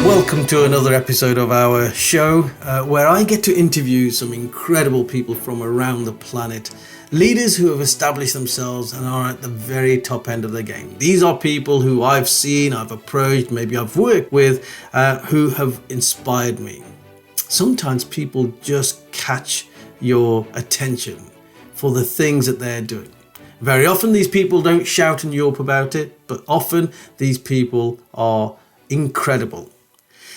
Welcome to another episode of our show where I get to interview some incredible people from around the planet. Leaders who have established themselves and are at the very top end of their game. These are people who I've seen, I've approached, maybe I've worked with, who have inspired me. Sometimes people just catch your attention for the things that they're doing. Very often these people don't shout and yelp about it, but often these people are incredible.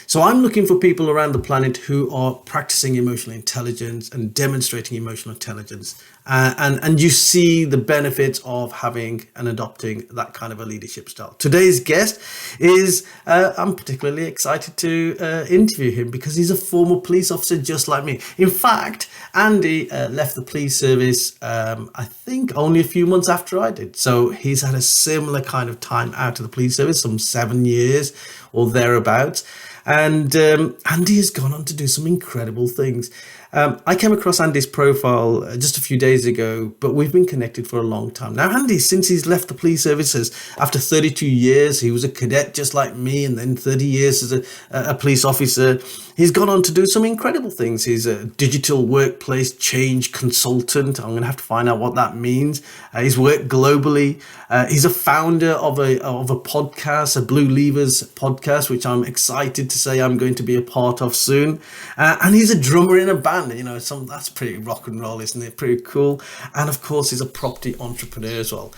So I'm looking for people around the planet who are practicing emotional intelligence and demonstrating emotional intelligence. And you see the benefits of having and adopting that kind of a leadership style. Today's guest is, I'm particularly excited to interview him because he's a former police officer just like me. In fact, Andy left the police service, I think only a few months after I did. So he's had a similar kind of time out of the police service, some 7 years or thereabouts. And Andy has gone on to do some incredible things. I came across Andy's profile just a few days ago, but we've been connected for a long time. Now, Andy, since he's left the police services, after 32 years, he was a cadet just like me, and then 30 years as a police officer, he's gone on to do some incredible things. He's a digital workplace change consultant. I'm going to have to find out what that means. He's worked globally. He's a founder of a podcast, a Blue Levers podcast, which I'm excited to say I'm going to be a part of soon. And he's a drummer in a band. You know, that's pretty rock and roll, isn't it? Pretty cool. And of course, he's a property entrepreneur as well.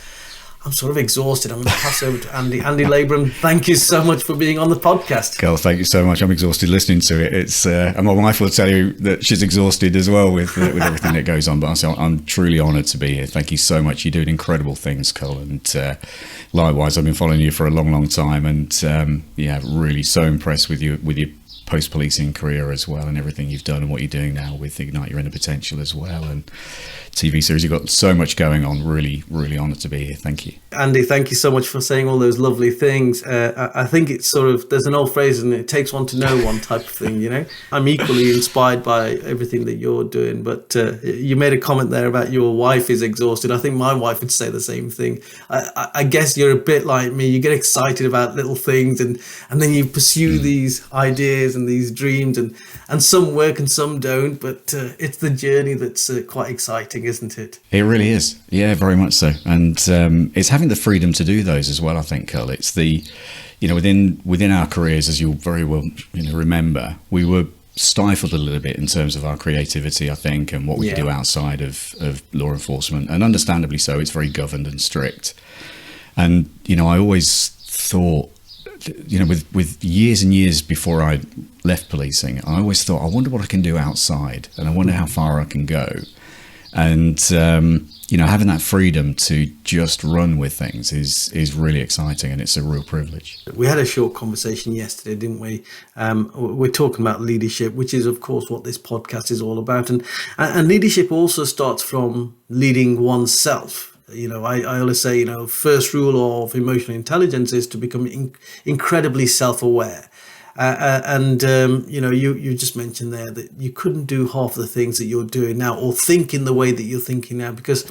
I'm sort of exhausted. I'm going to pass over to Andy. Andy Labrum, thank you so much for being on the podcast. Kul, thank you so much. I'm exhausted listening to it. It's and my wife will tell you that she's exhausted as well with everything that goes on. But I'm truly honoured to be here. Thank you so much. You're doing incredible things, Kul. And likewise, I've been following you for a long, long time. And really so impressed with your post-policing career as well, and everything you've done and what you're doing now with Ignite Your Inner Potential as well, and TV series. You've got so much going on. Really, really honoured to be here. Thank you. Andy, thank you so much for saying all those lovely things. I think it's sort of, there's an old phrase, and it takes one to know one type of thing, you know. I'm equally inspired by everything that you're doing, but you made a comment there about your wife is exhausted. I think my wife would say the same thing. I guess you're a bit like me. You get excited about little things, and then you pursue these ideas and these dreams, and some work and some don't, but it's the journey that's quite exciting, isn't it? It really is. Yeah, very much so. And it's having the freedom to do those as well, I think, Kul. It's the, within our careers, as you'll very well remember, we were stifled a little bit in terms of our creativity, I think, and what we could do outside of law enforcement. And understandably so, it's very governed and strict. And, I always thought, with years and years before I left policing, I always thought, I wonder what I can do outside, and I wonder how far I can go. And, having that freedom to just run with things is really exciting, and it's a real privilege. We had a short conversation yesterday, didn't we? We're talking about leadership, which is, of course, what this podcast is all about. And leadership also starts from leading oneself. I always say, first rule of emotional intelligence is to become incredibly self-aware. You just mentioned there that you couldn't do half the things that you're doing now, or think in the way that you're thinking now, because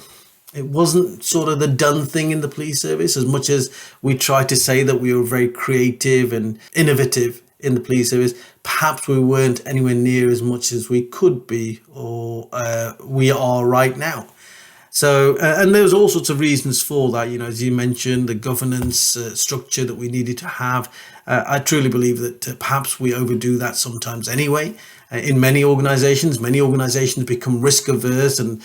it wasn't sort of the done thing in the police service. As much as we try to say that we were very creative and innovative in the police service, perhaps we weren't anywhere near as much as we could be, or we are right now. So, and there's all sorts of reasons for that, as you mentioned, the governance structure that we needed to have. I truly believe that perhaps we overdo that sometimes anyway. In many organizations become risk averse, and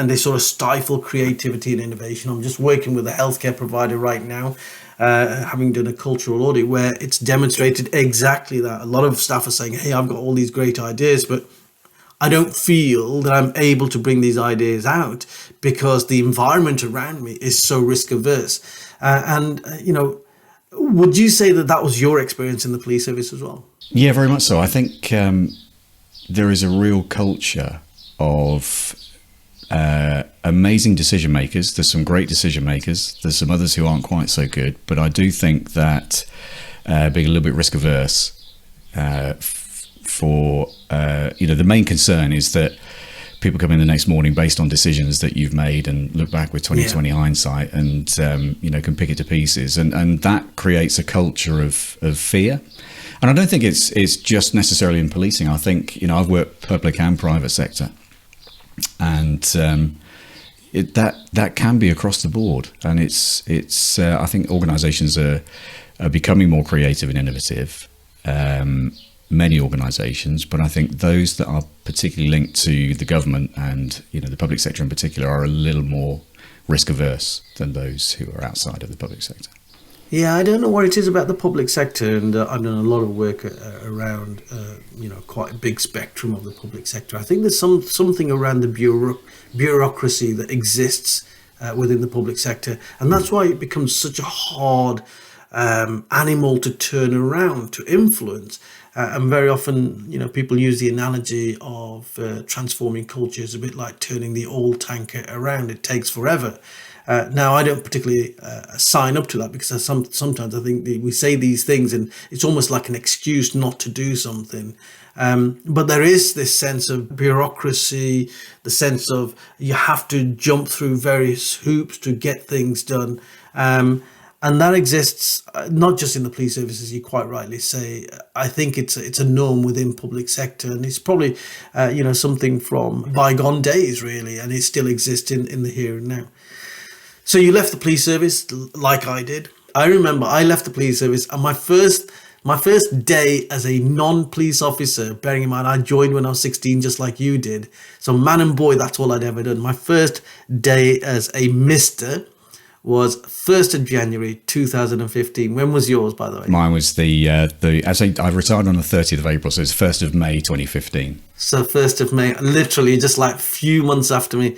they sort of stifle creativity and innovation. I'm just working with a healthcare provider right now, having done a cultural audit where it's demonstrated exactly that. A lot of staff are saying, hey, I've got all these great ideas, but I don't feel that I'm able to bring these ideas out because the environment around me is so risk averse. Would you say that was your experience in the police service as well? Yeah, very much so. I think there is a real culture of amazing decision makers. There's some great decision makers. There's some others who aren't quite so good. But I do think that being a little bit risk averse the main concern is that people come in the next morning based on decisions that you've made and look back with 2020 hindsight and, can pick it to pieces. And that creates a culture of fear. And I don't think it's just necessarily in policing. I think, I've worked public and private sector, and that can be across the board. And it's I think organisations are becoming more creative and innovative. Many organisations, but I think those that are particularly linked to the government and the public sector in particular are a little more risk averse than those who are outside of the public sector. Yeah, I don't know what it is about the public sector, and I've done a lot of work around, quite a big spectrum of the public sector. I think there's something around the bureaucracy that exists within the public sector, and that's why it becomes such a hard animal to turn around, to influence. And very often, people use the analogy of transforming culture as a bit like turning the oil tanker around. It takes forever. Now, I don't particularly sign up to that, because sometimes I think we say these things and it's almost like an excuse not to do something. But there is this sense of bureaucracy, the sense of you have to jump through various hoops to get things done. And that exists not just in the police service, as you quite rightly say. I think it's a norm within public sector, and it's probably something from bygone days, really, and it still exists in the here and now. So you left the police service like I did. I remember I left the police service, and my first day as a non-police officer, bearing in mind I joined when I was 16, just like you did. So man and boy, that's all I'd ever done. My first day as a mister was 1st of January 2015. When was yours, by the way? Mine was I retired on the 30th of April, so it's 1st of May 2015. So 1st of May, literally just like a few months after me.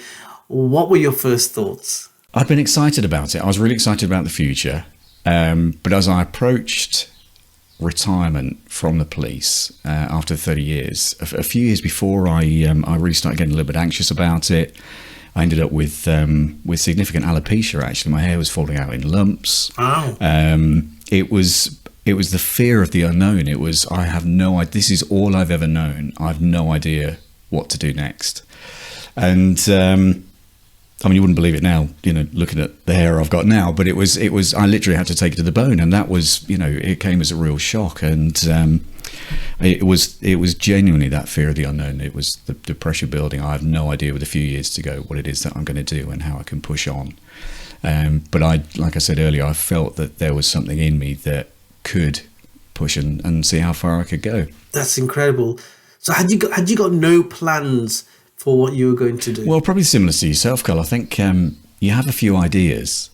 What were your first thoughts? I'd been excited about it. I was really excited about the future. But as I approached retirement from the police after 30 years, a few years before, I really started getting a little bit anxious about it. I ended up with significant alopecia. Actually, my hair was falling out in lumps. Wow. It was the fear of the unknown. It was, I have no idea. This is all I've ever known. I have no idea what to do next. And you wouldn't believe it now, looking at the hair I've got now. But it was. I literally had to take it to the bone, and that was, it came as a real shock. And it was genuinely that fear of the unknown. It was the pressure building. I have no idea with a few years to go what it is that I'm going to do and how I can push on. But like I said earlier, I felt that there was something in me that could push and see how far I could go. That's incredible. So had you got no plans for what you were going to do? Well, probably similar to yourself, Kul. I think you have a few ideas,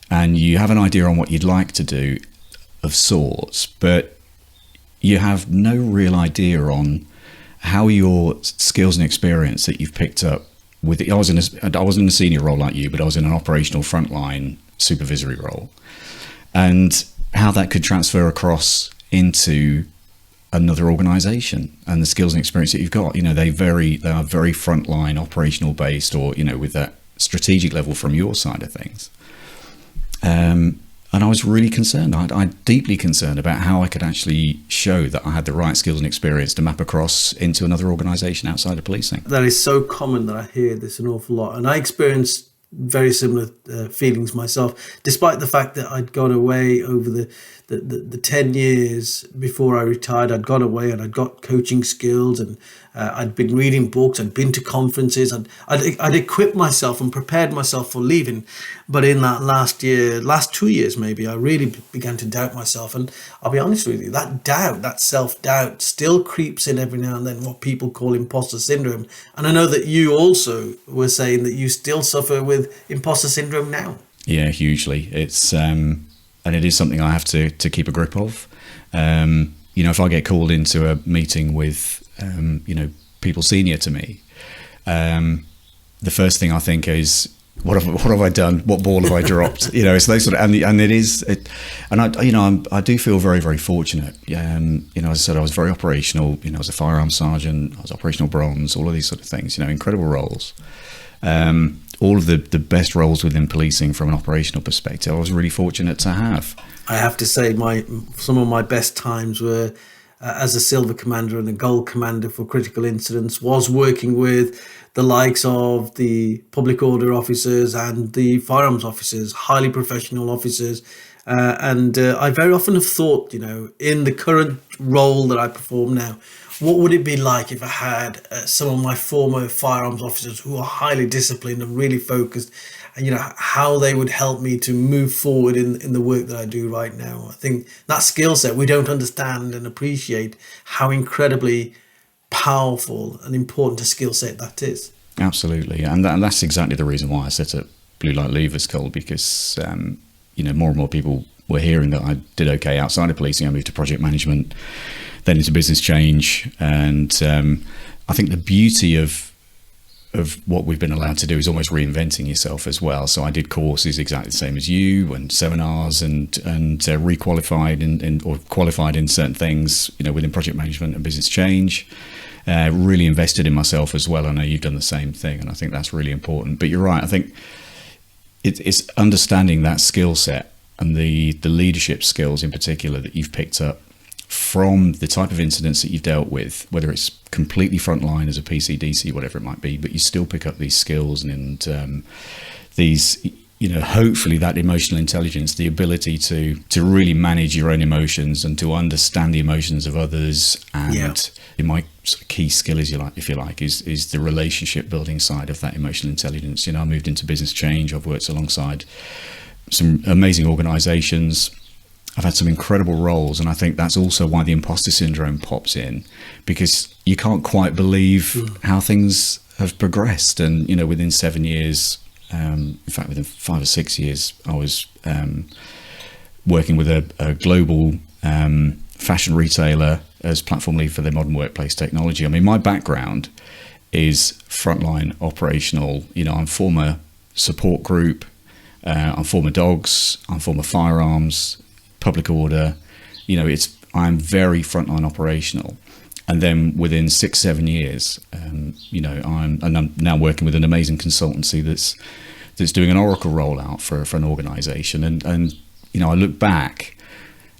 and you have an idea on what you'd like to do of sorts, but you have no real idea on how your skills and experience that you've picked up with it. I wasn't in a senior role like you, but I was in an operational frontline supervisory role, and how that could transfer across into another organisation, and the skills and experience that you've got. They are very frontline, operational based, or with that strategic level from your side of things. And I was really concerned. I'm deeply concerned about how I could actually show that I had the right skills and experience to map across into another organisation outside of policing. That is so common that I hear this an awful lot, and I experienced very similar feelings myself, despite the fact that I'd gone away over the 10 years before I retired. I'd gone away and I'd got coaching skills, and I'd been reading books, I'd been to conferences, I'd equipped myself and prepared myself for leaving. But in that last 2 years maybe, I really began to doubt myself. And I'll be honest with you, that self-doubt still creeps in every now and then, what people call imposter syndrome. And I know that you also were saying that you still suffer with imposter syndrome now. Yeah, hugely. It's and it is something I have to keep a grip of. If I get called into a meeting with people senior to me, the first thing I think is, what have I done? What ball have I dropped? It's those sort of, and it is, I do feel very, very fortunate. As I said, I was very operational. I was a firearms sergeant, I was operational bronze, all of these sort of things. Incredible roles. All of the best roles within policing from an operational perspective, I was really fortunate to have. I have to say, some of my best times were as a silver commander and a gold commander for critical incidents, was working with the likes of the public order officers and the firearms officers, highly professional officers. And I very often have thought, in the current role that I perform now, what would it be like if I had some of my former firearms officers who are highly disciplined and really focused, and how they would help me to move forward in the work that I do right now. I think that skill set, we don't understand and appreciate how incredibly powerful and important a skill set that is. Absolutely, and that's exactly the reason why I set up Blue Light Leavers, Cole, because more and more people were hearing that I did okay outside of policing. I moved to project management, then into business change, and I think the beauty of what we've been allowed to do is almost reinventing yourself as well. So I did courses exactly the same as you, and seminars, and requalified or qualified in certain things, within project management and business change. Really invested in myself as well. I know you've done the same thing, and I think that's really important. But you're right. I think it's understanding that skill set and the leadership skills in particular that you've picked up from the type of incidents that you've dealt with, whether it's completely frontline as a PCDC, whatever it might be, but you still pick up these skills and these, hopefully that emotional intelligence, the ability to really manage your own emotions and to understand the emotions of others. And my sort of key skill, is the relationship building side of that emotional intelligence. I moved into business change. I've worked alongside some amazing organizations. I've had some incredible roles, and I think that's also why the imposter syndrome pops in, because you can't quite believe how things have progressed. And within 7 years, in fact within 5 or 6 years, I was working with a global fashion retailer as platform lead for their modern workplace technology. I mean, my background is frontline operational. I'm former support group, I'm former dogs, I'm former firearms, public order. I'm very frontline operational. And then within 6-7 years, I'm now working with an amazing consultancy that's doing an Oracle rollout for an organization. And I look back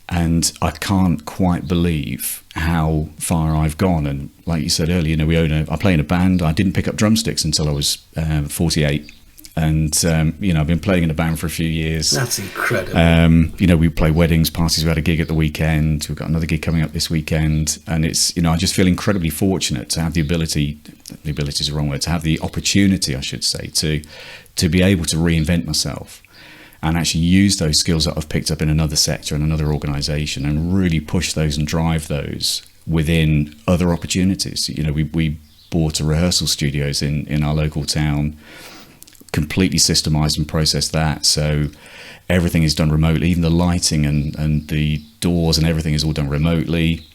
and I can't quite believe how far I've gone. And like you said earlier, I play in a band. I didn't pick up drumsticks until I was 48. And, I've been playing in a band for a few years. That's incredible. We play weddings, parties. We had a gig at the weekend. We've got another gig coming up this weekend. And it's, I just feel incredibly fortunate to have the ability is the wrong word, to have the opportunity, I should say, to be able to reinvent myself and actually use those skills that I've picked up in another sector and another organization and really push those and drive those within other opportunities. We bought a rehearsal studios in our local town, completely systemized and processed that, so everything is done remotely. Even the lighting and the doors and everything is all done remotely.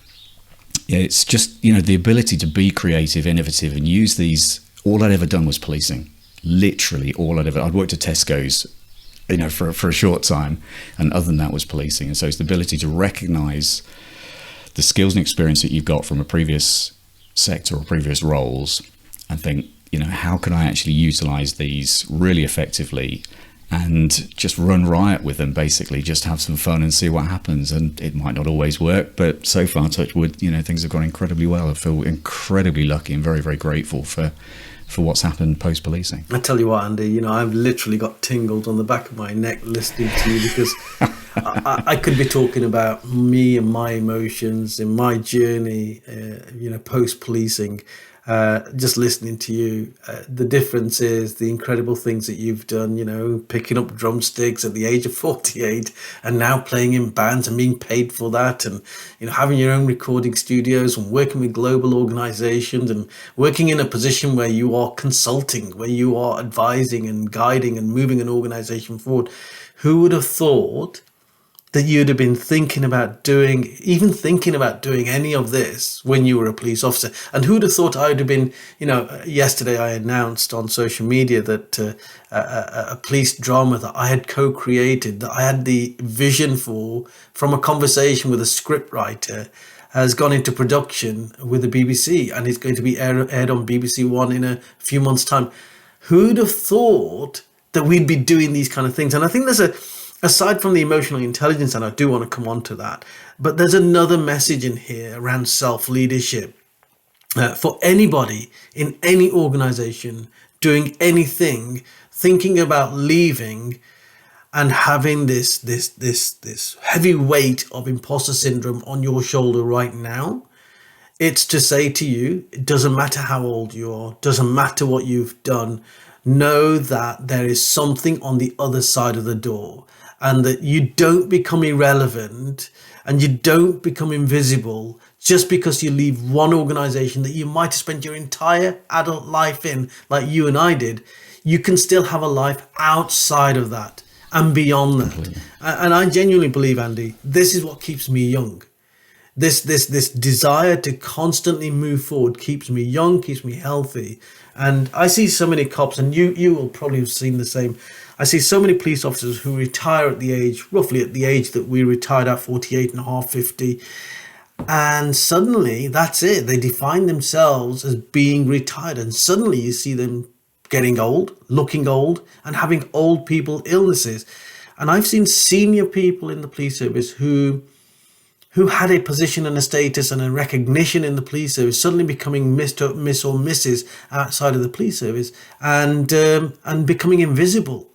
It's just the ability to be creative, innovative, and use these. All I'd ever done was policing. Literally all I'd worked at Tesco's for a short time, and other than that was policing. And so it's the ability to recognize the skills and experience that you've got from a previous sector or previous roles and think, how can I actually utilize these really effectively and just run riot with them, basically, just have some fun and see what happens. And it might not always work, but so far, touch wood, things have gone incredibly well. I feel incredibly lucky and very, very grateful for what's happened post-policing. I tell you what, Andy, I've literally got tingles on the back of my neck listening to you, because I could be talking about me and my emotions in my journey, post-policing. Just listening to you, the difference is the incredible things that you've done, picking up drumsticks at the age of 48 and now playing in bands and being paid for that, and having your own recording studios and working with global organizations and working in a position where you are consulting, where you are advising and guiding and moving an organization forward. Who would have thought that you'd have been thinking about doing any of this when you were a police officer? And who'd have thought I'd have been, yesterday I announced on social media that a police drama that I had co-created, that I had the vision for, from a conversation with a scriptwriter, has gone into production with the BBC, and it's going to be aired on BBC One in a few months' time. Who'd have thought that we'd be doing these kind of things? And I think there's aside from the emotional intelligence, and I do want to come on to that, but there's another message in here around self-leadership. For anybody in any organization doing anything, thinking about leaving and having this heavy weight of imposter syndrome on your shoulder right now, it's to say to you, it doesn't matter how old you are, doesn't matter what you've done, know that there is something on the other side of the door, and that you don't become irrelevant and you don't become invisible just because you leave one organization that you might have spent your entire adult life in, like you and I did. You can still have a life outside of that and beyond that. Completely. And I genuinely believe, Andy, this is what keeps me young. This desire to constantly move forward keeps me young, keeps me healthy. And I see so many cops, and you will probably have seen the same. I see so many police officers who retire at the age, roughly at the age that we retired at, 48 and a half, 50. And suddenly, that's it. They define themselves as being retired. And suddenly you see them getting old, looking old, and having old people illnesses. And I've seen senior people in the police service who had a position and a status and a recognition in the police service suddenly becoming Miss or Mrs. outside of the police service and becoming invisible.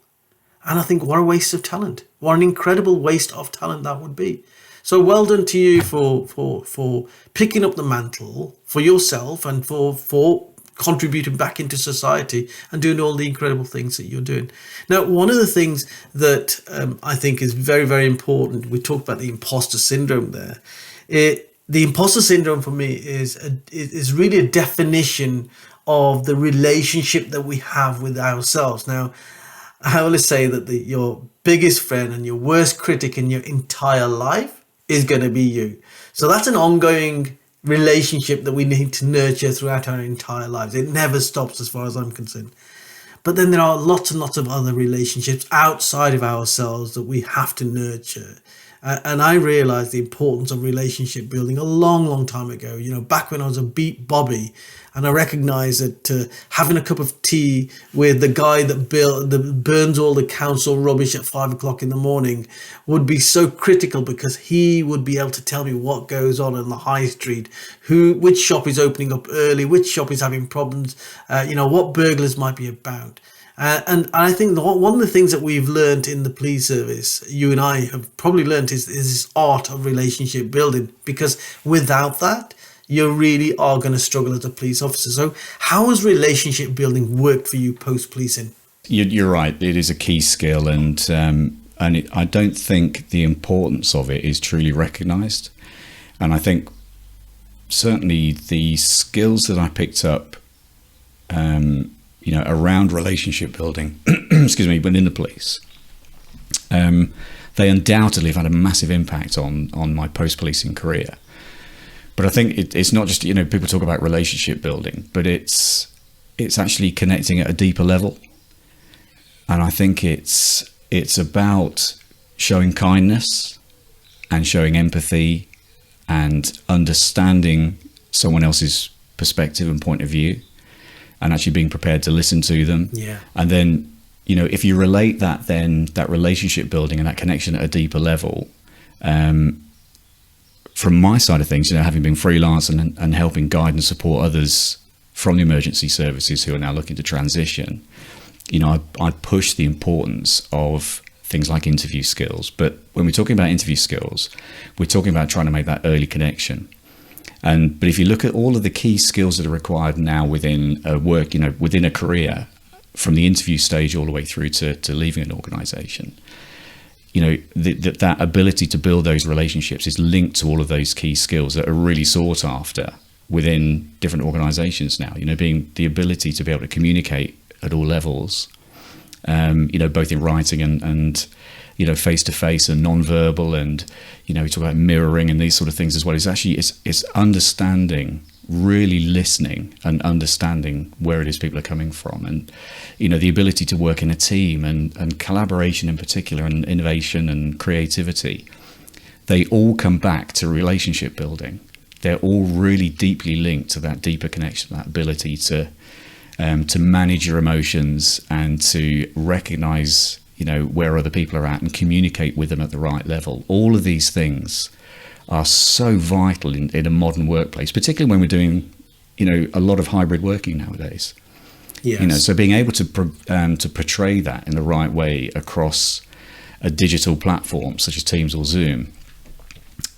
And I think, what a waste of talent. What an incredible waste of talent that would be. So well done to you for picking up the mantle for yourself and for contributing back into society and doing all the incredible things that you're doing. Now, one of the things that I think is very, very important, we talked about the imposter syndrome there. The imposter syndrome for me is really a definition of the relationship that we have with ourselves. Now, I always say that your biggest friend and your worst critic in your entire life is going to be you. So that's an ongoing relationship that we need to nurture throughout our entire lives. It never stops as far as I'm concerned. But then there are lots and lots of other relationships outside of ourselves that we have to nurture. And I realized the importance of relationship building a long, long time ago, back when I was a beat Bobby, and I recognized that having a cup of tea with the guy that burns all the council rubbish at 5 o'clock in the morning would be so critical, because he would be able to tell me what goes on the high street, which shop is opening up early, which shop is having problems, what burglars might be about. And I think one of the things that we've learned in the police service, you and I have probably learned, is this art of relationship building, because without that, you really are going to struggle as a police officer. So how has relationship building worked for you post-policing? You're right. It is a key skill, and I don't think the importance of it is truly recognised. And I think certainly the skills that I picked up around relationship building, within the police, they undoubtedly have had a massive impact on my post-policing career. But I think it's not just, people talk about relationship building, but it's actually connecting at a deeper level. And I think it's about showing kindness and showing empathy and understanding someone else's perspective and point of view, and actually being prepared to listen to them. Yeah. And then, if you relate that, then that relationship building and that connection at a deeper level, from my side of things, having been freelance and helping guide and support others from the emergency services who are now looking to transition, I push the importance of things like interview skills. But when we're talking about interview skills, we're talking about trying to make that early connection. But if you look at all of the key skills that are required now within a work, within a career, from the interview stage all the way through to leaving an organization, that ability to build those relationships is linked to all of those key skills that are really sought after within different organizations now, being the ability to be able to communicate at all levels, both in writing and face-to-face and non-verbal, and, we talk about mirroring and these sort of things as well. It's understanding, really listening and understanding where it is people are coming from, and, the ability to work in a team and collaboration in particular, and innovation and creativity. They all come back to relationship building. They're all really deeply linked to that deeper connection, that ability to manage your emotions and to recognize, where other people are at and communicate with them at the right level. All of these things are so vital in a modern workplace, particularly when we're doing, a lot of hybrid working nowadays. Yes. So being able to portray that in the right way across a digital platform such as Teams or Zoom,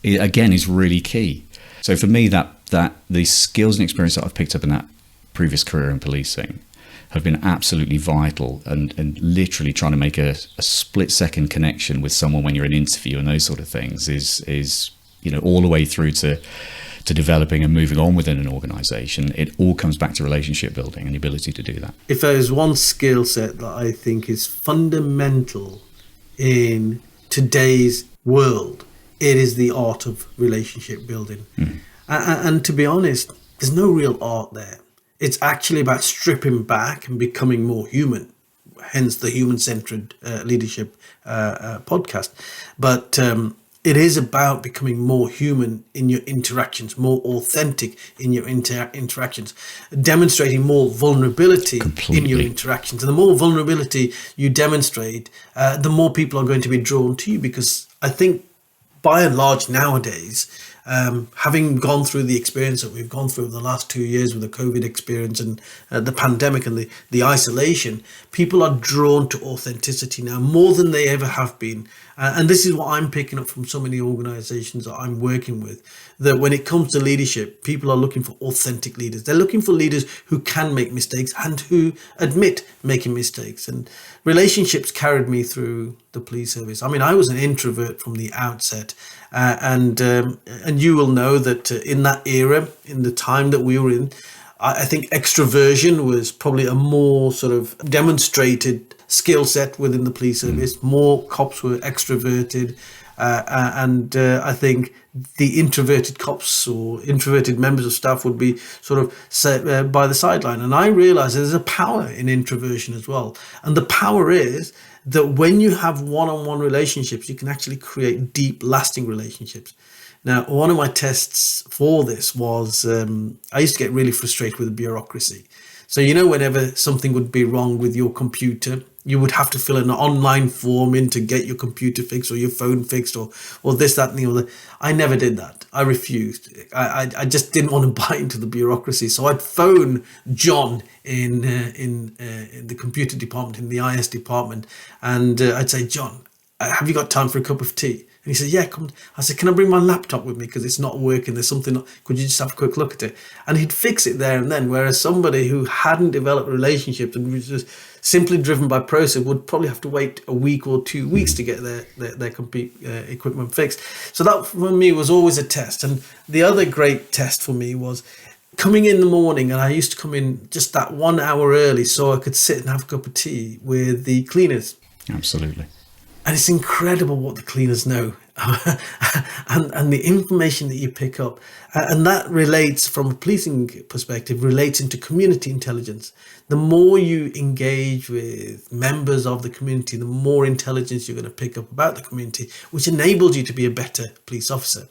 again, is really key. So for me, that the skills and experience that I've picked up in that previous career in policing have been absolutely vital, and literally trying to make a split-second connection with someone when you're in an interview and those sort of things is all the way through to developing and moving on within an organisation. It all comes back to relationship building and the ability to do that. If there's one skill set that I think is fundamental in today's world, it is the art of relationship building. And to be honest, there's no real art there. It's actually about stripping back and becoming more human, hence the human-centered leadership podcast. But it is about becoming more human in your interactions, more authentic in your interactions, demonstrating more vulnerability in your interactions. And the more vulnerability you demonstrate, the more people are going to be drawn to you, because I think by and large nowadays, having gone through the experience that we've gone through the last 2 years with the COVID experience and the pandemic and the isolation, people are drawn to authenticity now more than they ever have been. And this is what I'm picking up from so many organizations that I'm working with, that when it comes to leadership, people are looking for authentic leaders. They're looking for leaders who can make mistakes and who admit making mistakes. And relationships carried me through the police service. I mean, I was an introvert from the outset. And you will know that in that era, in the time that we were in, I think extroversion was probably a more sort of demonstrated skill set within the police service. More cops were extroverted, and I think the introverted cops or introverted members of staff would be sort of set by the sideline. And I realized there's a power in introversion as well. And the power is that when you have one-on-one relationships, you can actually create deep, lasting relationships. Now, one of my tests for this was I used to get really frustrated with the bureaucracy. So, whenever something would be wrong with your computer, you would have to fill an online form in to get your computer fixed or your phone fixed or this, that, and the other. I never did that. I refused. I just didn't want to buy into the bureaucracy. So I'd phone John in the computer department, in the IS department, and I'd say, John, have you got time for a cup of tea? And he said, yeah, come. I said, can I bring my laptop with me? Because it's not working. There's something. Could you just have a quick look at it? And he'd fix it there and then. Whereas somebody who hadn't developed relationships and was just simply driven by process would probably have to wait a week or 2 weeks to get their complete equipment fixed. So that for me was always a test. And the other great test for me was coming in the morning, and I used to come in just that 1 hour early so I could sit and have a cup of tea with the cleaners. Absolutely. And it's incredible what the cleaners know and the information that you pick up. And that relates, from a policing perspective, relates into community intelligence. The more you engage with members of the community, the more intelligence you're going to pick up about the community, which enables you to be a better police officer.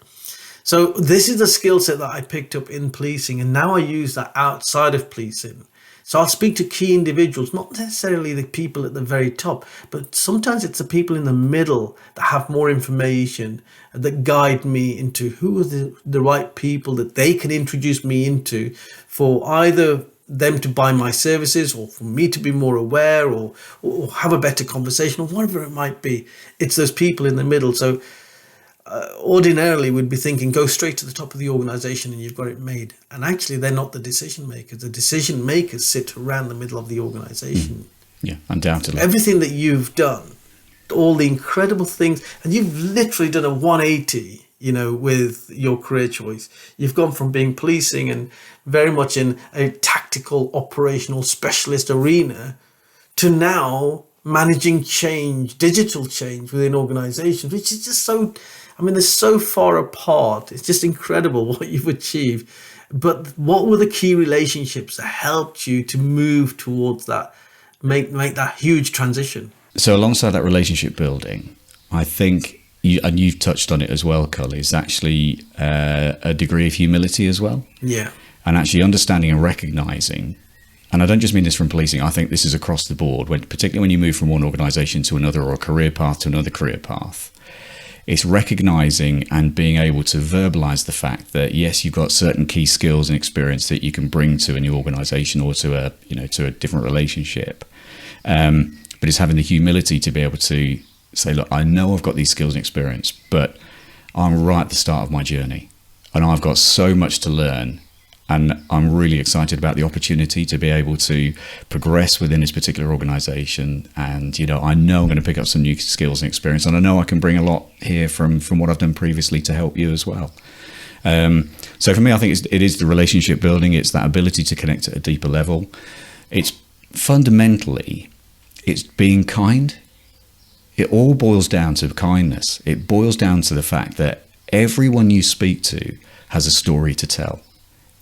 So this is a skill set that I picked up in policing, and now I use that outside of policing. So I'll speak to key individuals, not necessarily the people at the very top, but sometimes it's the people in the middle that have more information that guide me into who are the right people that they can introduce me into for either them to buy my services or for me to be more aware or have a better conversation or whatever it might be. It's those people in the middle. So ordinarily we'd be thinking go straight to the top of the organization and you've got it made, and actually they're not the decision makers. The decision makers sit around the middle of the organization. Yeah, undoubtedly. Everything that you've done, all the incredible things, and you've literally done a 180 with your career choice. You've gone from being policing and very much in a tactical operational specialist arena to now managing change, digital change within organizations, which is just so, they're so far apart. It's just incredible what you've achieved. But what were the key relationships that helped you to move towards that, make that huge transition? So alongside that relationship building, I think, you've touched on it as well, Kul, is actually a degree of humility as well. Yeah. And actually understanding and recognizing and I don't just mean this from policing, I think this is across the board, particularly when you move from one organisation to another, or a career path to another career path, it's recognising and being able to verbalise the fact that, yes, you've got certain key skills and experience that you can bring to a new organisation or to a different relationship. But it's having the humility to be able to say, look, I know I've got these skills and experience, but I'm right at the start of my journey and I've got so much to learn. And I'm really excited about the opportunity to be able to progress within this particular organisation. And, I know I'm going to pick up some new skills and experience. And I know I can bring a lot here from what I've done previously to help you as well. So for me, I think it is the relationship building. It's that ability to connect at a deeper level. It's fundamentally, it's being kind. It all boils down to kindness. It boils down to the fact that everyone you speak to has a story to tell.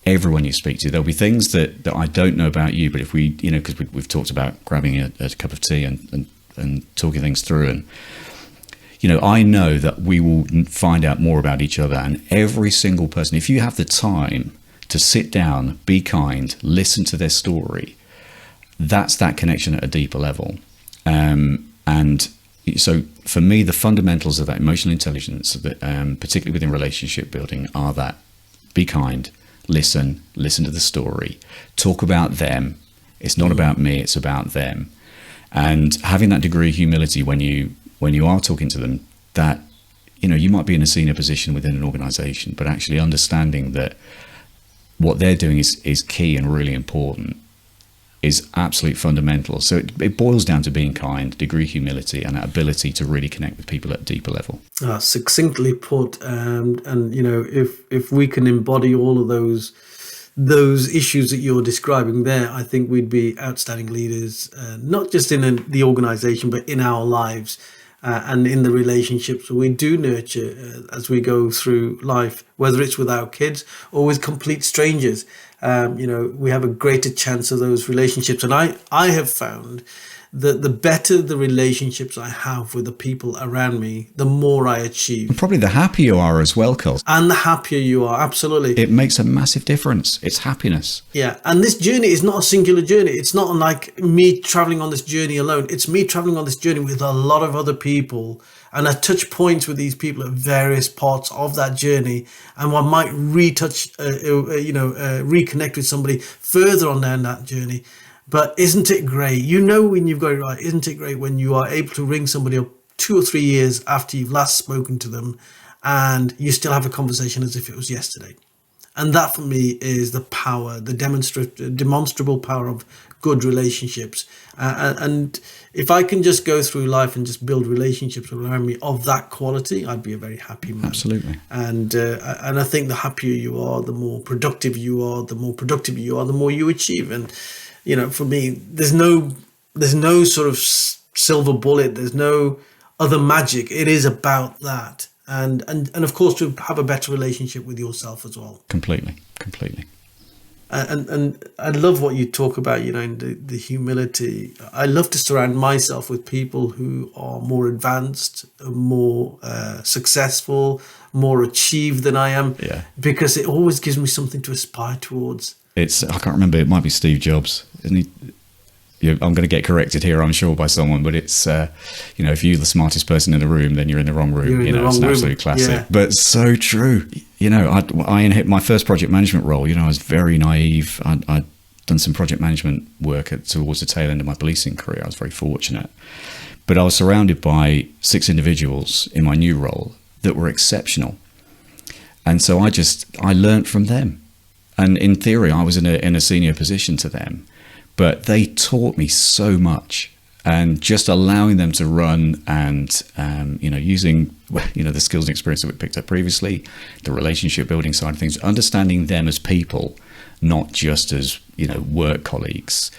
Everyone you speak to, there'll be things that I don't know about you, but if we, because we've talked about grabbing a cup of tea and talking things through, and I know that we will find out more about each other. And every single person, if you have the time to sit down, be kind, listen to their story, that's that connection at a deeper level. And so for me, the fundamentals of that emotional intelligence, that particularly within relationship building, are that be kind. Listen to the story, talk about them. It's not about me, it's about them. And having that degree of humility when you are talking to them, that you might be in a senior position within an organization, but actually understanding that what they're doing is key and really important, is absolutely fundamental. So it boils down to being kind, degree of humility, and that ability to really connect with people at a deeper level. Succinctly put, and if we can embody all of those issues that you're describing there, I think we'd be outstanding leaders, not just in the organization, but in our lives and in the relationships we do nurture as we go through life, whether it's with our kids or with complete strangers. We have a greater chance of those relationships. And I have found that the better the relationships I have with the people around me, the more I achieve. And probably the happier you are as well, Kul. And the happier you are, absolutely. It makes a massive difference. It's happiness. Yeah, and this journey is not a singular journey. It's not like me traveling on this journey alone. It's me traveling on this journey with a lot of other people. And I touch points with these people at various parts of that journey. And one might reconnect with somebody further on down that journey. But isn't it great? When you've got it right, isn't it great when you are able to ring somebody up 2 or 3 years after you've last spoken to them and you still have a conversation as if it was yesterday? And that for me is the power, the demonstrable power of good relationships. And if I can just go through life and just build relationships around me of that quality, I'd be a very happy man. Absolutely. And I think the happier you are, the more productive you are, the more you achieve. And for me, there's no sort of silver bullet. There's no other magic. It is about that. And of course, to have a better relationship with yourself as well. Completely. And I love what you talk about, the humility. I love to surround myself with people who are more advanced, more successful, more achieved than I am. Yeah. Because it always gives me something to aspire towards. I can't remember, it might be Steve Jobs, isn't he? I'm going to get corrected here, I'm sure, by someone, but it's, if you're the smartest person in the room, then you're in the wrong room. It's an absolute classic. Yeah. But so true. I hit my first project management role. I was very naive. I'd done some project management work towards the tail end of my policing career. I was very fortunate. But I was surrounded by 6 individuals in my new role that were exceptional. And so I learned from them. And in theory, I was in a senior position to them. But they taught me so much, and just allowing them to run and, using, the skills and experience that we picked up previously, the relationship building side of things, understanding them as people, not just as, work colleagues,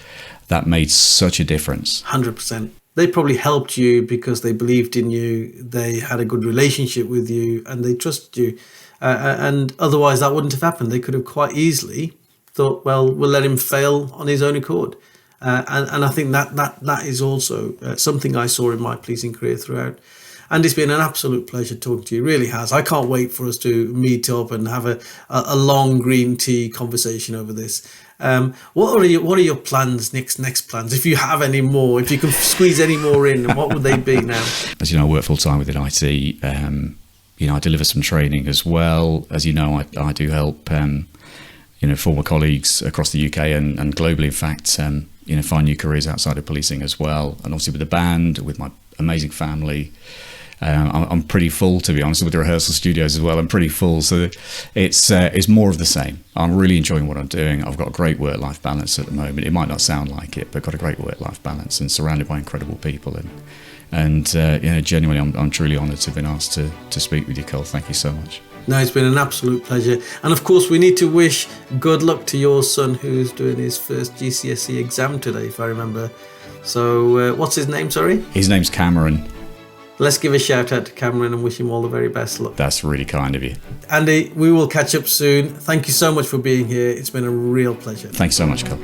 that made such a difference. 100%. They probably helped you because they believed in you, they had a good relationship with you, and they trusted you. And otherwise that wouldn't have happened. They could have quite easily thought, well, we'll let him fail on his own accord. And I think that is also something I saw in my policing career throughout. And it's been an absolute pleasure talking to you. It really has. I can't wait for us to meet up and have a long green tea conversation over this. What are your plans, next plans? If you have any more, if you can squeeze any more in, what would they be now? As you know, I work full time within IT. I deliver some training as well. As you know, I do help former colleagues across the UK and globally, in fact, find new careers outside of policing as well. And obviously with the band, with my amazing family, I'm pretty full, to be honest, with the rehearsal studios as well. I'm pretty full, so it's more of the same. I'm really enjoying what I'm doing. I've got a great work-life balance at the moment. It might not sound like it, but got a great work-life balance and surrounded by incredible people. And genuinely, I'm truly honoured to have been asked to speak with you, Kul. Thank you so much. No, it's been an absolute pleasure. And of course, we need to wish good luck to your son who's doing his first GCSE exam today, if I remember. So what's his name, sorry? His name's Cameron. Let's give a shout out to Cameron and wish him all the very best luck. That's really kind of you. Andy, we will catch up soon. Thank you so much for being here. It's been a real pleasure. Thanks so much, Kul.